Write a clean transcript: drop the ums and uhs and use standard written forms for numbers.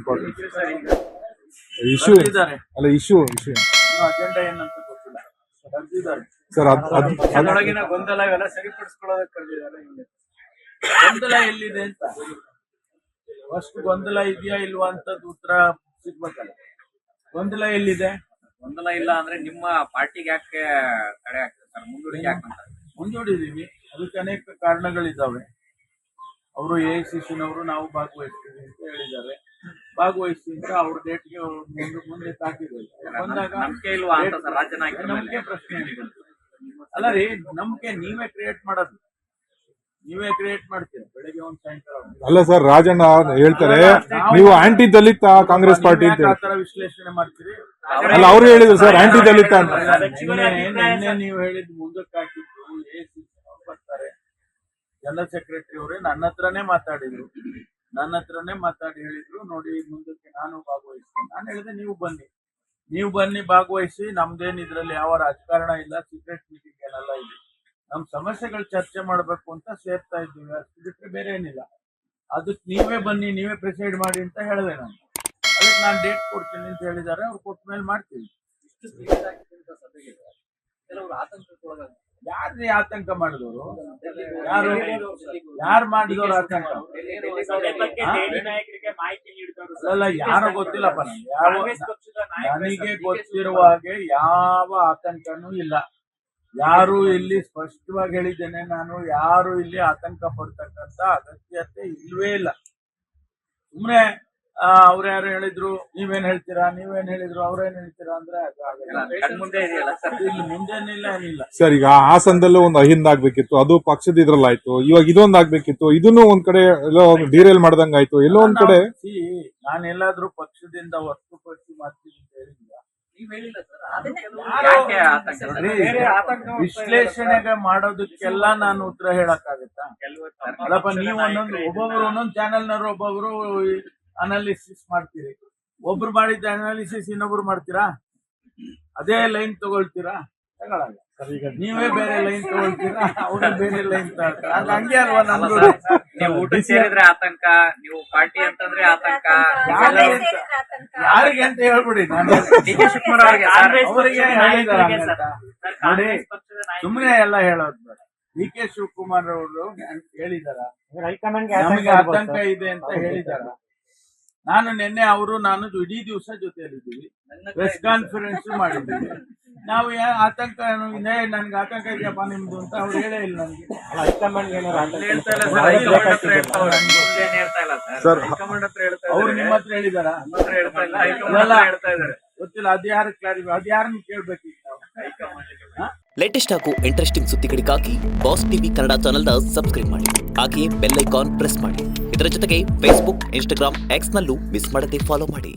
Important issue ಇದ್ದಾರೆ. ಅಲ್ಲ issue agenda ಏನಂತ ಗೊತ್ತಿಲ್ಲ, ಕರೆದಿದ್ದಾರೆ ಸರ್. ಅದರೊಳಗಿನ ಗೊಂದಲ ಇವೆಲ್ಲ ಸರಿಪಡಿಸ್ಕೊಳ್ಳೋದಕ್ಕೆ ಕರೆದಿದ್ದಾರೆ. ಗೊಂದಲ ಎಲ್ಲಿದೆ ಅಂತ ಫಸ್ಟ್ ಗೊಂದಲ ಇದೆಯಾ ಇಲ್ವಾ ಅಂತ ಉತ್ತರ ಸಿಗ್ಬೇಕಲ್ಲ. ಗೊಂದಲ ಎಲ್ಲಿದೆ? ಗೊಂದಲ ಇಲ್ಲ ಅಂದ್ರೆ ನಿಮ್ಮ ಪಾರ್ಟಿಗೆ ಯಾಕೆ ತಡೆ ಆಗ್ತದೆ ಸರ್? ಮುಂದೂಡಿಕೆ ಯಾಕಂತ ಮುಂದೂಡಿದೀವಿ, ಅದಕ್ಕೆ ಅನೇಕ ಕಾರಣಗಳಿದ್ದಾವೆ. ಅವರು ಎಐಸಿಸಿನವರು ನಾವು ಭಾಗವಹಿಸ್ತೀವಿ ಅಂತ ಹೇಳಿದ್ದಾರೆ. ಭಾಗವಹಿಸಿ ಅಂತ ಅವ್ರ ಡೇಟ್ಗೆ ಮುಂದೆ ತಾಕಿದ್ದಾರೆ. ಬಂದಾಗ ನಂಬಿಕೆ ಇಲ್ವಾ ಅಂತ ಸರ್ ರಾಜ್ಯ ನಾಯಕರ ಮೇಲೆ? ನಂಬಿಕೆ ಪ್ರಶ್ನೆ ಏನಿದೆ? ಅಲ್ಲ ರೀ, ನಂಬಿಕೆ ನೀವೇ ಕ್ರಿಯೇಟ್ ಮಾಡೋದು, ನೀವೇ ಕ್ರಿಯೇಟ್ ಮಾಡ್ತೀರಾ ಬೆಳಗ್ಗೆ ಒಂದು ಸಾಯಂಕಾಲ. ಅಲ್ಲ ಸರ್, ರಾಜಣ್ಣ ಹೇಳ್ತಾರೆ ನೀವು ಆಂಟಿ ದಲಿತ ಕಾಂಗ್ರೆಸ್ ಪಾರ್ಟಿ ಅಂತ ಹೇಳಿ. ಆತರ ವಿಶ್ಲೇಷಣೆ ಮಾಡ್ತೀರಿ? ಅಲ್ಲ, ಅವ್ರು ಹೇಳಿದ್ರು ಸರ್ ಆಂಟಿ ದಲಿತ ಅಂತ. ನಿನ್ನೆ ನೀವು ಹೇಳಿದ್ ಮುಂದಕ್ಕೆ ಹಾಕಿದ್ದು ಎಸಿಸಿ ಬರ್ತಾರೆ, ಜನರಲ್ ಸೆಕ್ರೆಟರಿ ಅವರೇ ನನ್ನ ಹತ್ರನೇ ಮಾತಾಡಿದ್ರು. ನನ್ನ ಹತ್ರನೇ ಮಾತಾಡಿ ಹೇಳಿದ್ರು, ನೋಡಿ ಮುಂದಕ್ಕೆ ನಾನು ಭಾಗವಹಿಸ್ತೀನಿ. ನಾನು ಹೇಳಿದೆ ನೀವು ಬನ್ನಿ ಭಾಗವಹಿಸಿ. ನಮ್ದೇನ್ ಇದ್ರಲ್ಲಿ ಯಾವ ರಾಜಕಾರಣ ಇಲ್ಲ, ಸೀಕ್ರೆಟ್ ಮೀಟಿಂಗ್ ಏನೆಲ್ಲ ಇದೆ. ನಮ್ ಸಮಸ್ಯೆಗಳು ಚರ್ಚೆ ಮಾಡ್ಬೇಕು ಅಂತ ಸೇರ್ತಾ ಇದ್ದೀವಿ, ಅಷ್ಟು ಬಿಟ್ರೆ ಬೇರೆ ಏನಿಲ್ಲ. ಅದಕ್ಕೆ ನೀವೇ ಬನ್ನಿ, ನೀವೇ ಪ್ರಿಸೈಡ್ ಮಾಡಿ ಅಂತ ಹೇಳಿದೆ ನಾನು. ಅದಕ್ಕೆ ನಾನು ಡೇಟ್ ಕೊಡ್ತೀನಿ ಅಂತ ಹೇಳಿದ್ದಾರೆ. ಅವ್ರು ಕೊಟ್ಟ ಮೇಲೆ ಮಾಡ್ತೀವಿ. ಯಾರ್ರೀ ಆತಂಕ ಮಾಡಿದವರು? ಯಾರು ಮಾಡಿದವರು ಆತಂಕ? ಅಲ್ಲ, ಯಾರು ಗೊತ್ತಿಲ್ಲಪ್ಪ ನನಗೆ ಗೊತ್ತಿರುವ ಹಾಗೆ ಯಾವ ಆತಂಕನೂ ಇಲ್ಲ. ಯಾರು ಇಲ್ಲಿ ಸ್ಪಷ್ಟವಾಗಿ ಹೇಳಿದ್ದೇನೆ, ನಾನು ಯಾರು ಇಲ್ಲಿ ಆತಂಕ ಪಡ್ತಕ್ಕಂತ ಅಗತ್ಯತೆ ಇಲ್ವೇ ಇಲ್ಲ. ಸುಮ್ನೆ ಅವ್ರು ಯಾರು ಹೇಳಿದ್ರು ನೀವೇನ್ ಹೇಳ್ತೀರಾ, ನೀವೇನ್ ಹೇಳಿದ್ರು ಅವ್ರೇನ್ ಹೇಳ್ತೀರಾ ಅಂದ್ರೆ ಮುಂದೆ ಇದೆಯಲ್ಲ ಸರ್, ಇಲ್ಲಿ ಮುಂದೇನಿಲ್ಲ ಏನಿಲ್ಲ. ಸರ್, ಈಗ ಹಾಸನದಲ್ಲೂ ಒಂದು ಅಹಿಂದ ಆಗ್ಬೇಕಿತ್ತು, ಅದು ಪಕ್ಷದ ಇದ್ರಲ್ಲಾಯ್ತು. ಇವಾಗ ಇದೊಂದು ಆಗ್ಬೇಕಿತ್ತು, ಇದನ್ನು ಒಂದ್ ಕಡೆ ಎಲ್ಲೋ ಡೀರೇಲ್ ಮಾಡ್ದಂಗ ಆಯ್ತು. ಎಲ್ಲೋ ಒಂದ್ ಕಡೆ ನಾನೆಲ್ಲಾದ್ರೂ ಪಕ್ಷದಿಂದ ಹೊರತುಪಡಿಸಿ ಮಾಡ್ತೀನಿ ಅಂತ ಹೇಳಿಲ್ಲ. ವಿಶ್ಲೇಷಣೆಗೆ ಮಾಡೋದಕ್ಕೆಲ್ಲ ನಾನು ಉತ್ತರ ಹೇಳಕ್ಕಾಗತ್ತಾ? ಅಲ್ಲಪ್ಪ, ನೀವು ಒಬ್ಬೊಬ್ರು ಒಂದೊಂದು ಚಾನೆಲ್ನವರು ಒಬ್ಬೊಬ್ರು ಅನಾಲಿಸಿಸ್ ಮಾಡ್ತೀರಿ. ಒಬ್ರು ಮಾಡಿದ್ದ ಅನಾಲಿಸಿಸ್ ಇನ್ನೊಬ್ರು ಮಾಡ್ತೀರಾ? ಅದೇ ಲೈನ್ ತಗೊಳ್ತೀರಾ? ತಗೊಳಲ್ಲ. ನೀವೇ ಬೇರೆ ಲೈನ್ ತಗೊಳ್ತೀರಾ, ಅವ್ರು ಬೇರೆ ಲೈನ್ ತಗೊಳ್ತಾರೆ. ಹಂಗೆ ಅಲ್ವಾ ನಮ್ದು? ನೀವು ಊಟ ಸೇರಿದ್ರೆ ಆತಂಕ, ನೀವು ಪಾರ್ಟಿ ಅಂತಂದ್ರೆ ಆತಂಕ. ಯಾರಿಗೆ ಅಂತ ಹೇಳ್ಬಿಡಿ. ನಾನು ಡಿ.ಕೆ. ಶಿವಕುಮಾರ್ ಅವರಿಗೆ ನೋಡಿ, ಸುಮ್ಮನೆ ಎಲ್ಲ ಹೇಳೋದು ಬೇಡ. ಡಿ.ಕೆ. ಶಿವಕುಮಾರ್ ಅವರು ಹೇಳಿದಾರ ನಮಗೆ ಆತಂಕ ಇದೆ ಅಂತ ಹೇಳಿದಾರ? ನಾನು ನಿನ್ನೆ ನಾನು ಇಡೀ ದಿವಸ ಜೊತೆಯಲ್ಲಿದ್ದೀವಿ, ಪ್ರೆಸ್ ಕಾನ್ಫರೆನ್ಸ್ ಮಾಡಿದ್ದೀವಿ. ನಾವು ಆತಂಕ ನನ್ಗೆ ಆತಂಕ ಇದೆಯಪ್ಪ ನಿಮ್ದು ಅಂತ ಅವ್ರು ಹೇಳೇ ಇಲ್ಲ ನನಗೆ. ಅವ್ರು ನಿಮ್ಮ ಹತ್ರ ಹೇಳಿದಾರ? ಗೊತ್ತಿಲ್ಲ. ಅದ್ಯಾರನ್ನ ಕೇಳ್ಬೇಕಿತ್ತು ನಾವು. ಲೇಟೆಸ್ಟ್ ಹಾಗೂ ಇಂಟ್ರೆಸ್ಟಿಂಗ್ ಸುದ್ದಿಗಳಿಗಾಗಿ ಬಾಸ್ ಟಿವಿ ಕನ್ನಡ ಚಾನೆಲ್ನ ಸಬ್ಸ್ಕ್ರೈಬ್ ಮಾಡಿ. ಹಾಗೆಯೇ ಬೆಲ್ ಐಕಾನ್ ಪ್ರೆಸ್ ಮಾಡಿ. ಇದರ ಜೊತೆಗೆ ಫೇಸ್ಬುಕ್, ಇನ್ಸ್ಟಾಗ್ರಾಮ್, ಎಕ್ಸ್ ನಲ್ಲೂ ಮಿಸ್ ಮಾಡದೆ ಫಾಲೋ ಮಾಡಿ.